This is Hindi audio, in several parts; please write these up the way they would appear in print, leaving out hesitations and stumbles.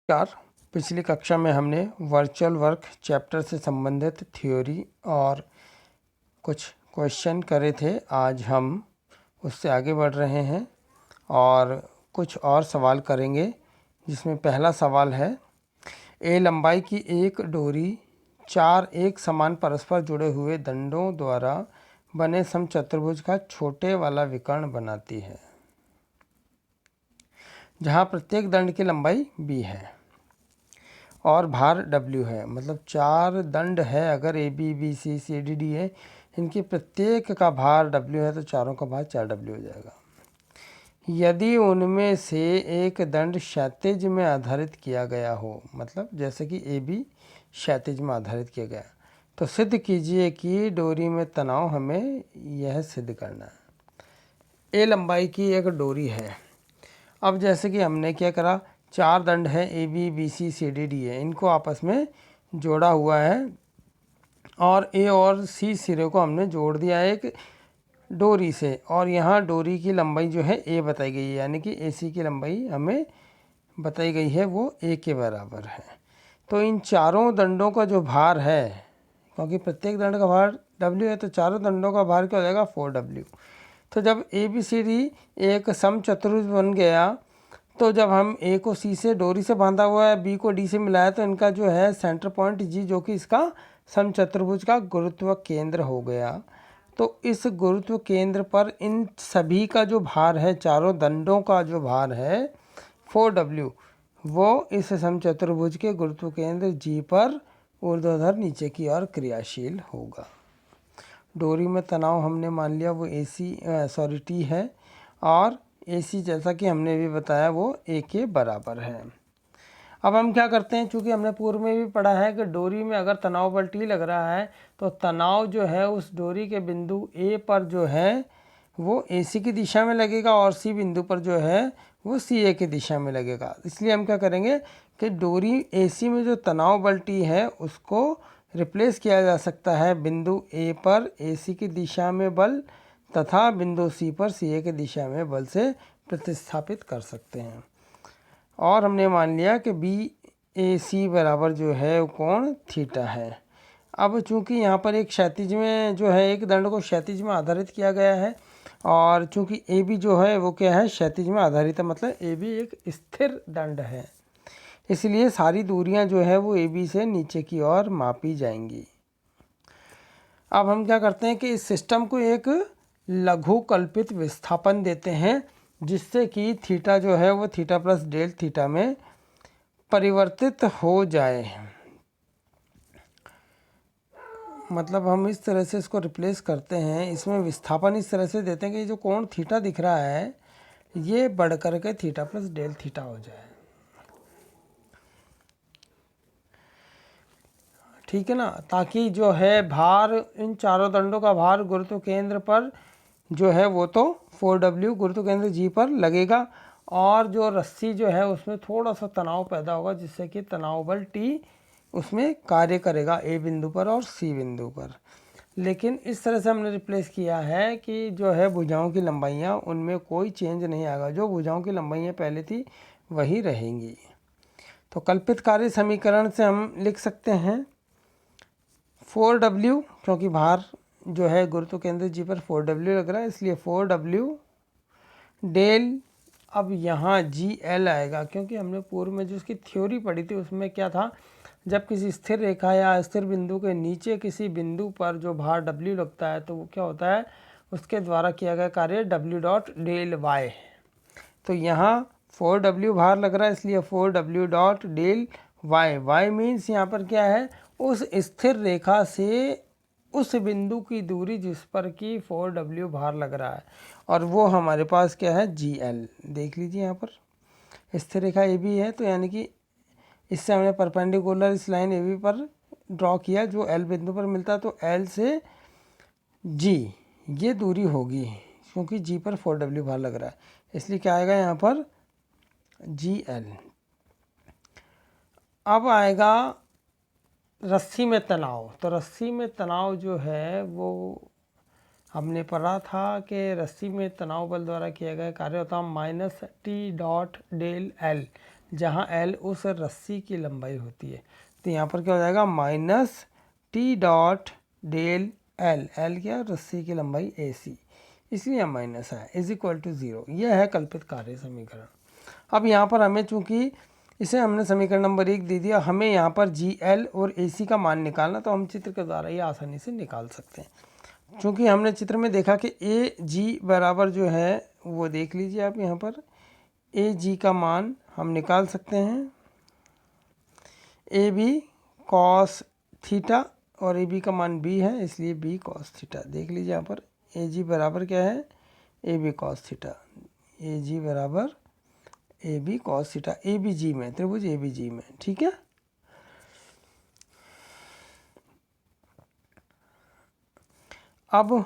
नमस्कार। पिछली कक्षा में हमने वर्चुअल वर्क चैप्टर से संबंधित थ्योरी और कुछ क्वेश्चन करे थे। आज हम उससे आगे बढ़ रहे हैं और कुछ और सवाल करेंगे, जिसमें पहला सवाल है, ए लंबाई की एक डोरी 4 एक समान परस्पर जुड़े हुए दंडों द्वारा बने समचतुर्भुज का छोटे वाला विकर्ण बनाती है, जहाँ प्रत्येक दंड की लंबाई b है और भार W है। मतलब 4 दंड है, अगर A B B C C D D है, इनके प्रत्येक का भार W है, तो चारों का भार 4W हो जाएगा। यदि उनमें से एक दंड क्षैतिज में आधारित किया गया हो, मतलब जैसे कि ए बी क्षैतिज में आधारित किया गया, तो सिद्ध कीजिए कि डोरी में तनाव। हमें यह सिद्ध करना है। ए लंबाई की एक डोरी है। अब जैसे कि हमने क्या करा, 4 दंड है, A B B C C D D है, इनको आपस में जोड़ा हुआ है और ए और सी सिरे को हमने जोड़ दिया है एक डोरी से, और यहाँ डोरी की लंबाई जो है ए बताई गई है, यानी कि ए सी की लंबाई हमें बताई गई है, वो ए के बराबर है। तो इन चारों दंडों का जो भार है, क्योंकि प्रत्येक दंड का भार W है, तो चारों दंडों का भार क्या हो जाएगा, 4W। तो जब ए बी सी डी एक समचतुर्भुज बन गया, तो जब हम ए को सी से डोरी से बांधा हुआ है, बी को डी से मिलाया, तो इनका जो है सेंटर पॉइंट जी, जो कि इसका समचतुर्भुज का गुरुत्व केंद्र हो गया। तो इस गुरुत्व केंद्र पर इन सभी का जो भार है, चारों दंडों का जो भार है 4W, वो इस समचतुर्भुज के गुरुत्व केंद्र जी पर ऊर्ध्वाधर नीचे की ओर क्रियाशील होगा। डोरी में तनाव हमने मान लिया वो टी है, और AC जैसा कि हमने भी बताया वो A के बराबर है। अब हम क्या करते हैं, चूँकि हमने पूर्व में भी पढ़ा है कि डोरी में अगर तनाव बल T लग रहा है, तो तनाव जो है उस डोरी के बिंदु A पर जो है वो AC की दिशा में लगेगा, और C बिंदु पर जो है वो CA की दिशा में लगेगा। इसलिए हम क्या करेंगे कि डोरी AC में जो तनाव बल T है उसको रिप्लेस किया जा सकता है बिंदु A पर AC की दिशा में बल, तथा बिंदु C पर CA की दिशा में बल से प्रतिस्थापित कर सकते हैं। और हमने मान लिया कि BAC बराबर जो है वो कोण थीटा है। अब चूंकि यहाँ पर एक क्षैतिज में जो है, एक दंड को क्षैतिज में आधारित किया गया है, और चूंकि AB जो है वो क्या है, क्षैतिज में आधारित है, मतलब AB एक स्थिर दंड है, इसलिए सारी दूरियां जो है वो AB से नीचे की ओर मापी जाएंगी। अब हम क्या करते हैं कि इस सिस्टम को एक लघु कल्पित विस्थापन देते हैं, जिससे कि थीटा जो है वो थीटा प्लस डेल थीटा में परिवर्तित हो जाए। मतलब हम इस तरह से इसको रिप्लेस करते हैं, इसमें विस्थापन इस तरह से देते हैं कि जो कोण थीटा दिख रहा है ये बढ़ कर के थीटा प्लस डेल थीटा हो जाए। ठीक है ना, ताकि जो है भार, इन चारों दंडों का भार गुरुत्व केंद्र पर जो है वो तो 4W गुरुत्व केंद्र जी पर लगेगा, और जो रस्सी जो है उसमें थोड़ा सा तनाव पैदा होगा, जिससे कि तनाव बल T उसमें कार्य करेगा A बिंदु पर और C बिंदु पर। लेकिन इस तरह से हमने रिप्लेस किया है कि जो है भुजाओं की लंबाइयाँ, उनमें कोई चेंज नहीं आएगा, जो भुजाओं की लंबाइयाँ पहले थी वही रहेंगी। तो कल्पित कार्य समीकरण से हम लिख सकते हैं 4W, क्योंकि भार जो है गुरुत्व केंद्र जी पर 4W लग रहा है, इसलिए 4W डेल, अब यहाँ GL आएगा, क्योंकि हमने पूर्व में जो उसकी थ्योरी पढ़ी थी उसमें क्या था, जब किसी स्थिर रेखा या स्थिर बिंदु के नीचे किसी बिंदु पर जो भार W लगता है, तो वो क्या होता है, उसके द्वारा किया गया कार्य W डॉट डेल Y। तो यहाँ 4W भार लग रहा है, इसलिए 4W dot del Y means यहाँ पर क्या है, उस स्थिर रेखा से उस बिंदु की दूरी जिस पर कि 4W भार लग रहा है, और वो हमारे पास क्या है, GL। देख लीजिए यहाँ पर स्थिर रेखा AB है, तो यानी कि इससे हमने परपेंडिकुलर इस लाइन AB पर ड्रॉ किया जो L बिंदु पर मिलता है, तो L से G ये दूरी होगी, क्योंकि G पर 4W भार लग रहा है, इसलिए क्या आएगा यहाँ पर GL। अब आएगा रस्सी में तनाव। तो रस्सी में तनाव जो है वो हमने पढ़ा था कि रस्सी में तनाव बल द्वारा किया गया कार्य होता है -T डॉट डेल L, जहाँ एल उस रस्सी की लंबाई होती है। तो यहाँ पर क्या हो जाएगा, minus T dot del L, L क्या, रस्सी की लंबाई ए सी, इसलिए माइनस है, इज इक्वल टू 0। यह है कल्पित कार्य समीकरण। अब यहाँ पर हमें, चूंकि इसे हमने समीकरण नंबर 1 दे दिया, हमें यहाँ पर जी एल और ए सी का मान निकालना, तो हम चित्र के द्वारा ये आसानी से निकाल सकते हैं। चूँकि हमने चित्र में देखा कि ए जी बराबर जो है वो देख लीजिए आप, यहाँ पर ए जी का मान हम निकाल सकते हैं, ए बी कॉस थीटा, और ए बी का मान बी है इसलिए बी कॉस थीटा। देख लीजिए यहाँ पर ए जी बराबर क्या है, A B cos theta, A G बराबर A B cos theta, A B G में, त्रिभुज ए बी जी में, ठीक है। अब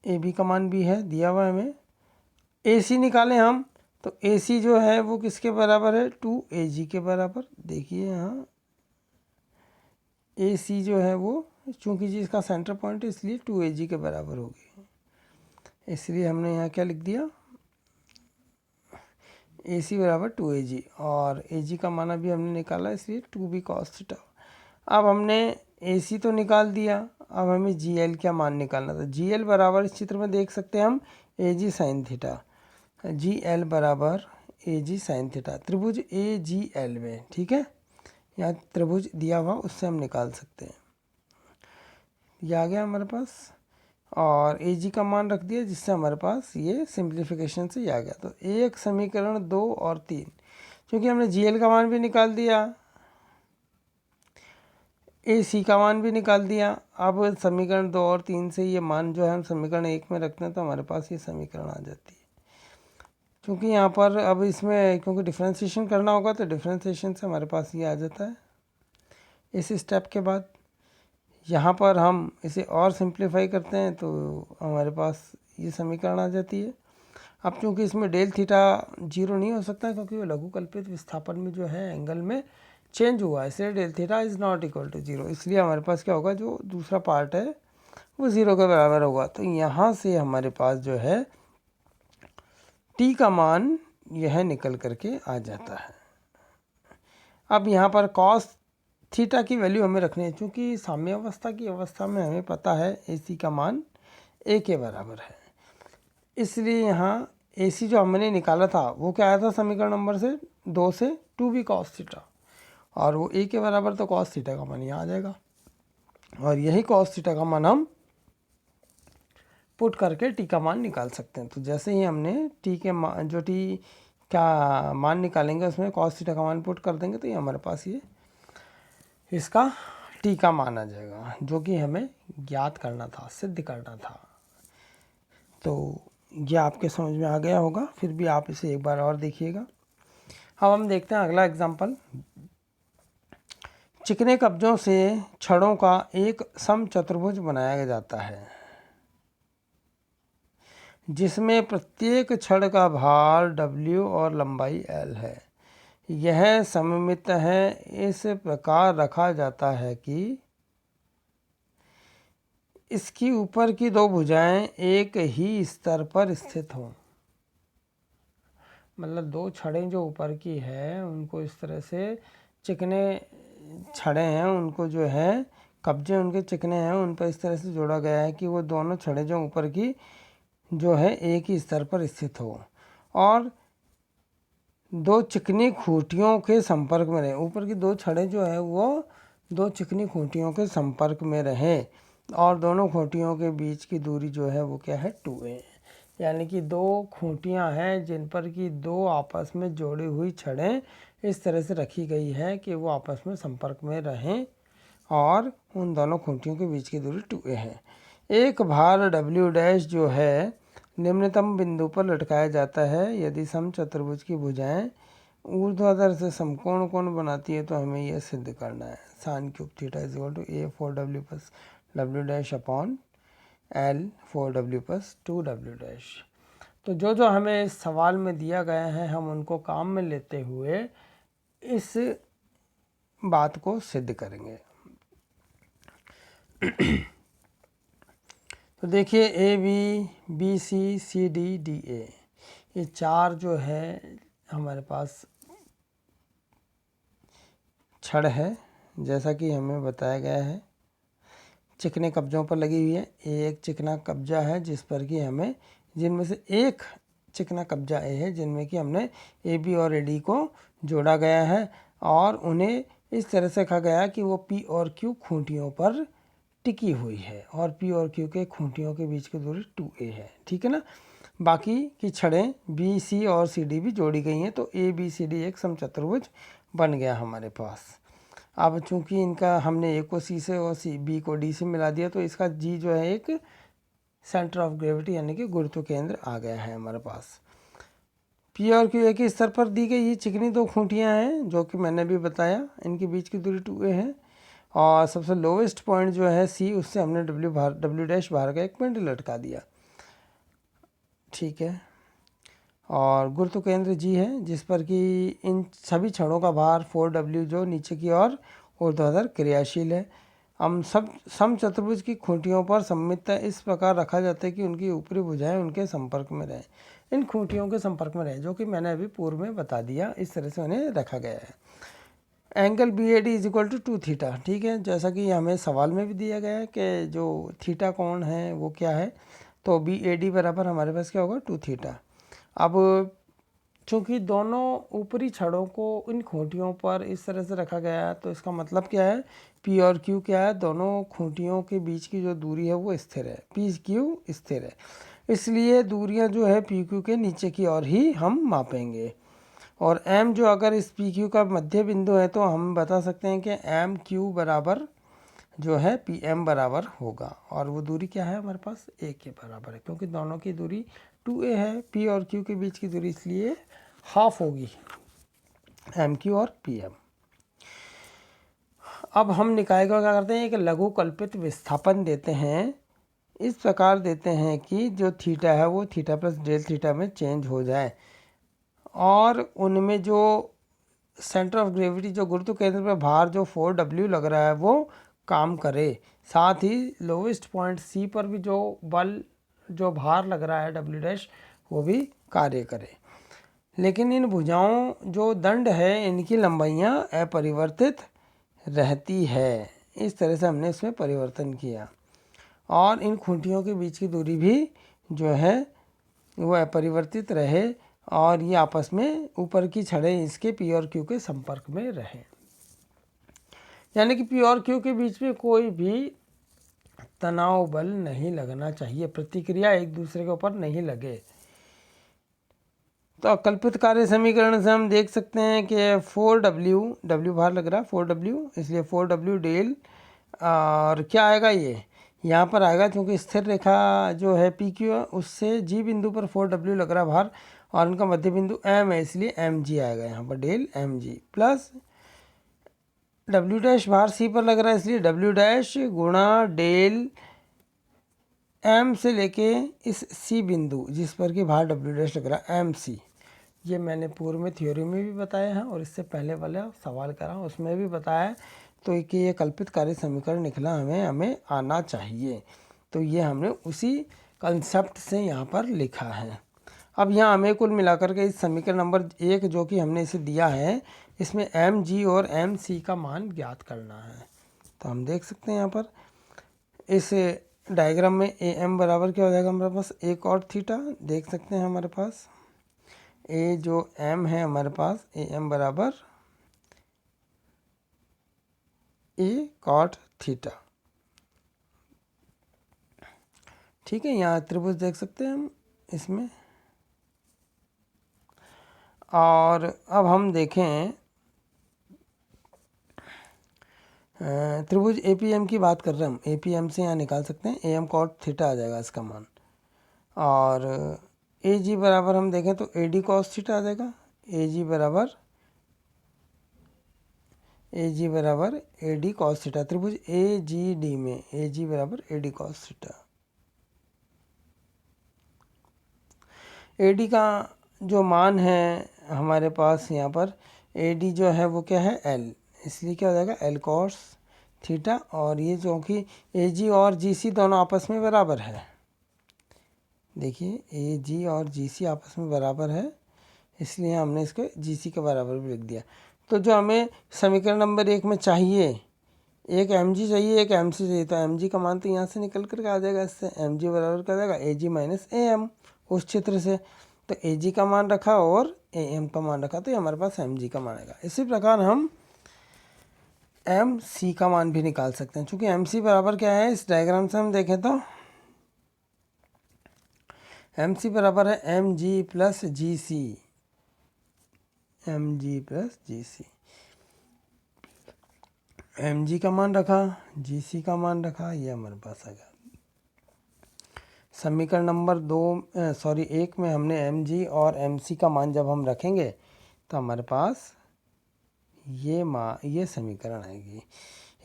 ए बी का मान भी है दिया हुआ है हमें, ए सी निकालें हम, तो ए सी जो है वो किसके बराबर है, 2AG के बराबर। देखिए यहाँ ए सी जो है वो, चूंकि जी इसका सेंटर पॉइंट है इसलिए 2AG के बराबर होगी, इसलिए हमने यहाँ क्या लिख दिया, ए सी बराबर 2AG, और AG का मान भी हमने निकाला इसलिए 2B cos थीटा। अब हमने ए सी तो निकाल दिया, अब हमें जी एल क्या मान निकालना था। जी एल बराबर इस चित्र में देख सकते हैं हम AG sine theta, G L बराबर AG साइन थीटा, त्रिभुज AGL में, ठीक है। यहाँ त्रिभुज दिया हुआ उससे हम निकाल सकते हैं, ये आ गया हमारे पास, और AG का मान रख दिया जिससे हमारे पास ये सिंप्लीफिकेशन से ये आ गया। तो एक समीकरण 2 और 3, क्योंकि हमने GL का मान भी निकाल दिया, AC का मान भी निकाल दिया, अब समीकरण 2 और 3 से ये मान जो है हम समीकरण 1 में रखते हैं तो हमारे पास ये समीकरण आ जाती है। क्योंकि यहाँ पर अब इसमें क्योंकि डिफ्रेंशिएशन करना होगा तो डिफ्रेंशिएशन से हमारे पास ये आ जाता है। इस स्टेप के बाद यहाँ पर हम इसे और सिंप्लीफाई करते हैं तो हमारे पास ये समीकरण आ जाती है। अब चूँकि इसमें डेल थीटा 0 नहीं हो सकता क्योंकि वो लघुकल्पित विस्थापन में जो है एंगल में चेंज हुआ है, इसलिए del theta is not equal to 0, इसलिए हमारे पास क्या होगा, जो दूसरा पार्ट है वो 0 के बराबर होगा। तो यहाँ से हमारे पास जो है टी का मान यह निकल करके आ जाता है। अब यहाँ पर कॉस थीटा की वैल्यू हमें रखनी है, क्योंकि साम्यावस्था की अवस्था में हमें पता है AC का मान A के बराबर है, इसलिए यहाँ AC जो हमने निकाला था वो क्या आया था समीकरण नंबर से 2 से 2B cos थीटा, और वो A के बराबर, तो cos थीटा का मान यहाँ आ जाएगा, और यही cos थीटा का मान हम पुट करके टी का मान निकाल सकते हैं। तो जैसे ही हमने टी के मान, जो टी का मान निकालेंगे उसमें cos थीटा का मान पुट कर देंगे तो ये हमारे पास ये इसका टी का मान आ जाएगा, जो कि हमें ज्ञात करना था, सिद्ध करना था। तो ये आपके समझ में आ गया होगा, फिर भी आप इसे एक बार और देखिएगा। अब हम देखते हैं अगला एग्जाम्पल। चिकने कब्जों से छड़ों का एक समचतुर्भुज बनाया जाता है जिसमें प्रत्येक छड़ का भार W और लंबाई L है। यह सममित है, इस प्रकार रखा जाता है कि इसकी ऊपर की दो भुजाएं एक ही स्तर पर स्थित हों। मतलब दो छड़ें जो ऊपर की है उनको इस तरह से, चिकने छड़ें हैं उनको जो है, कब्जे उनके चिकने हैं उन पर इस तरह से जोड़ा गया है कि वो दोनों छड़ें जो ऊपर की जो है एक ही स्तर पर स्थित हो, और दो चिकनी खूंटियों के संपर्क में रहे। ऊपर की दो छड़ें जो है वो दो चिकनी खूंटियों के संपर्क में रहें, और दोनों खूंटियों के बीच की दूरी जो है वो क्या है, 2a। यानी कि दो खूंटियां हैं जिन पर कि दो आपस में जोड़ी हुई छड़ें इस तरह से रखी गई है कि वो आपस में संपर्क में रहें, और उन दोनों खूंटियों के बीच की दूरी 2a है। एक भार W डैश जो है निम्नतम बिंदु पर लटकाया जाता है। यदि समचतुर्भुज की भुजाएं ऊर्ध्वाधर से समकोण कोण बनाती है तो हमें यह सिद्ध करना है। Sine cube theta is equal to A 4W plus W dash upon L 4W plus 2W dash. तो जो जो हमें इस सवाल में दिया गया है हम उनको काम में लेते हुए इस बात को सिद्ध करेंगे। तो देखिए A B C C D D A, ये चार जो है हमारे पास छड़ है, जैसा कि हमें बताया गया है चिकने कब्जों पर लगी हुई है। एक चिकना कब्जा है जिस पर कि हमें, जिनमें से एक चिकना कब्जा ए है जिनमें कि हमने ए बी और ए डी को जोड़ा गया है और उन्हें इस तरह से कहा गया कि वो पी और क्यू खूंटियों पर टिकी हुई है और पी और क्यू के खूंटियों के बीच की दूरी 2a है। ठीक है ना। बाकी की छड़ें बी सी और सी डी भी जोड़ी गई हैं, तो ए बी सी डी एक समचतुर्भुज बन गया हमारे पास। अब चूंकि इनका हमने ए को सी से और सी बी को डी से मिला दिया, तो इसका जी जो है एक सेंटर ऑफ ग्रेविटी यानी कि गुरुत्व केंद्र आ गया है हमारे पास। पी और क्यू एक ही स्तर पर दी गई ये चिकनी दो खूंटियाँ हैं जो कि मैंने भी बताया, इनके बीच की दूरी 2a है और सबसे लोवेस्ट पॉइंट जो है सी, उससे हमने डब्ल्यू डैश बाहर का एक पॉइंट लटका दिया। ठीक है। और गुरुत्व केंद्र जी है जिस पर कि इन सभी छड़ों का भार 4w जो नीचे की ओर ऊर्ध्वाधर क्रियाशील है। हम सब समचतुर्भुज की खूंटियों पर सममितता इस प्रकार रखा जाता है कि उनकी ऊपरी भुजाएं उनके संपर्क में रहें, इन खूंटियों के संपर्क में रहें, जो कि मैंने अभी पूर्व में बता दिया। इस तरह से उन्हें रखा गया है। Angle B A D is equal to 2 theta. ठीक है, जैसा कि हमें सवाल में भी दिया गया है कि जो थीटा कोण है वो क्या है, तो बी ए डी बराबर हमारे पास क्या होगा 2 थीटा। अब चूँकि दोनों ऊपरी छड़ों को इन खूंटियों पर इस तरह से रखा गया है, तो इसका मतलब क्या है, पी और क्यू क्या है, दोनों खूंटियों के बीच की जो दूरी है वो स्थिर है, पी क्यू स्थिर है, इसलिए दूरियां जो है पी क्यू के नीचे की ओर ही हम मापेंगे। और एम जो अगर इस पी क्यू का मध्य बिंदु है तो हम बता सकते हैं कि एम क्यू बराबर जो है पी एम बराबर होगा, और वो दूरी क्या है हमारे पास ए के बराबर है, क्योंकि दोनों की दूरी 2a है, पी और क्यू के बीच की दूरी इसलिए हाफ होगी एम क्यू और पी एम। अब हम निकाय को क्या करते हैं, एक लघु कल्पित विस्थापन देते हैं, इस प्रकार देते हैं कि जो थीटा है वो थीटा प्लस डेल थीटा में चेंज हो जाए और उनमें जो सेंटर ऑफ ग्रेविटी जो गुरुत्व केंद्र पर भार जो 4w लग रहा है वो काम करे, साथ ही लोवेस्ट पॉइंट सी पर भी जो बल जो भार लग रहा है w डैश वो भी कार्य करे। लेकिन इन भुजाओं जो दंड है इनकी लंबाइयाँ अपरिवर्तित रहती है। इस तरह से हमने इसमें परिवर्तन किया और इन खूंटियों के बीच की दूरी भी जो है वो अपरिवर्तित रहे और ये आपस में ऊपर की छड़ें इसके पी और क्यू के संपर्क में रहें, यानी कि पी और क्यू के बीच में कोई भी तनाव बल नहीं लगना चाहिए, प्रतिक्रिया एक दूसरे के ऊपर नहीं लगे। तो कल्पित कार्य समीकरण से हम देख सकते हैं कि 4w भार लग रहा है 4w, इसलिए 4w डेल और क्या आएगा, ये यहाँ पर आएगा क्योंकि स्थिर रेखा जो है पी क्यू है उससे जी बिंदु पर 4w लग रहा भार और उनका मध्य बिंदु m है, इसलिए mg आएगा यहाँ पर del mg plus w dash भार c पर लग रहा है इसलिए w डैश गुणा डेल m से लेके इस c बिंदु जिस पर कि भार w डैश लग रहा है mc। ये मैंने पूर्व में थ्योरी में भी बताया है और इससे पहले वाला सवाल करा उसमें भी बताया है, तो कि ये कल्पित कार्य समीकरण निकला हमें आना चाहिए, तो ये हमने उसी कंसेप्ट से यहाँ पर लिखा है। अब यहाँ हमें कुल मिलाकर के इस समीकरण नंबर 1 जो कि हमने इसे दिया है इसमें एम जी और एम सी का मान ज्ञात करना है। तो हम देख सकते हैं यहाँ पर इस डायग्राम में ए एम बराबर क्या हो जाएगा हमारे पास ए कॉट थीटा, देख सकते हैं हमारे पास ए जो एम है हमारे पास ए एम बराबर ए कॉट थीटा। ठीक है, यहाँ त्रिभुज देख सकते हैं हम इसमें। और अब हम देखें त्रिभुज ए पी एम की बात कर रहे हैं हम, ए पी एम से यहाँ निकाल सकते हैं ए एम कॉट थीटा आ जाएगा इसका मान, और ए जी बराबर हम देखें तो ए डी कॉस थीटा आ जाएगा, ए जी बराबर ए डी कॉस थीटा, त्रिभुज ए जी डी में ए जी बराबर A D cos theta. A D का जो मान है हमारे पास यहाँ पर ए डी जो है वो क्या है एल, इसलिए क्या हो जाएगा एल कॉस थीटा, और ये जो कि ए जी और जी सी दोनों आपस में बराबर है, देखिए ए जी और जी सी आपस में बराबर है, इसलिए हमने इसको जी सी के बराबर भी लिख दिया। तो जो हमें समीकरण नंबर 1 में चाहिए, एक एम जी चाहिए, एक एम सी चाहिए, तो एम जी का मान तो यहाँ से निकल कर आ जाएगा, इससे एम जी बराबर कर जाएगा ए जी माइनस ए एम उस क्षेत्र से। तो ए जी का मान रखा और ए एम का मान रखा, तो ये हमारे पास एम जी का मान आएगा। इसी प्रकार हम एम सी का मान भी निकाल सकते हैं, क्योंकि एम सी बराबर क्या है, इस डायग्राम से हम देखें तो एम सी बराबर है एम जी प्लस जी सी, एम जी प्लस जी सी। एम जी का मान रखा, जी सी का मान रखा, ये हमारे पास आ गया। समीकरण नंबर 1 में हमने एम जी और एम सी का मान जब हम रखेंगे तो हमारे पास ये समीकरण आएगी।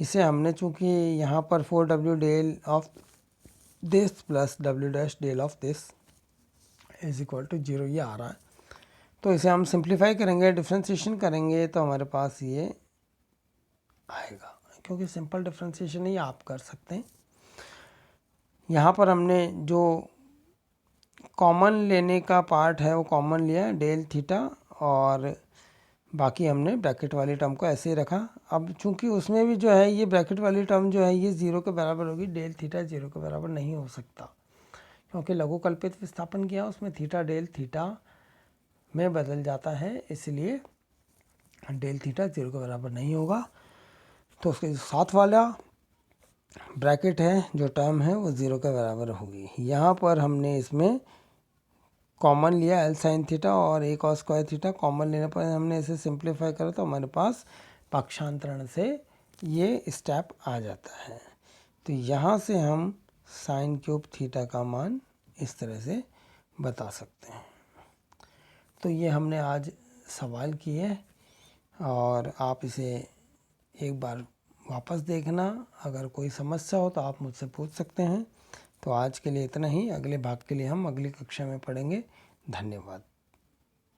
इसे हमने चूँकि यहाँ पर 4w del of this plus w dash del of this is equal to 0 ये आ रहा है, तो इसे हम सिंप्लीफाई करेंगे, डिफ्रेंशिएशन करेंगे, तो हमारे पास ये आएगा, क्योंकि सिंपल डिफ्रेंशिएशन ही आप कर सकते हैं। यहाँ पर हमने जो कॉमन लेने का पार्ट है वो कॉमन लिया डेल थीटा, और बाकी हमने ब्रैकेट वाली टर्म को ऐसे ही रखा। अब चूंकि उसमें भी जो है ये ब्रैकेट वाली टर्म जो है ये 0 के बराबर होगी, डेल थीटा 0 के बराबर नहीं हो सकता, क्योंकि लघुकल्पित विस्थापन किया उसमें थीटा डेल थीटा में बदल जाता है, इसलिए डेल थीटा 0 के बराबर नहीं होगा। तो उसके साथ वाला ब्रैकेट है जो टर्म है वो 0 के बराबर होगी। यहाँ पर हमने इसमें कॉमन लिया एल साइन थीटा और ए कॉस स्क्वायर थीटा, कॉमन लेने पर हमने इसे सिंप्लीफाई करा तो हमारे पास पक्षांतरण से ये स्टेप आ जाता है। तो यहाँ से हम साइन क्यूब थीटा का मान इस तरह से बता सकते हैं। तो ये हमने आज सवाल किए, और आप इसे एक बार वापस देखना, अगर कोई समस्या हो तो आप मुझसे पूछ सकते हैं। तो आज के लिए इतना ही, अगले भाग के लिए हम अगली कक्षा में पढ़ेंगे। धन्यवाद।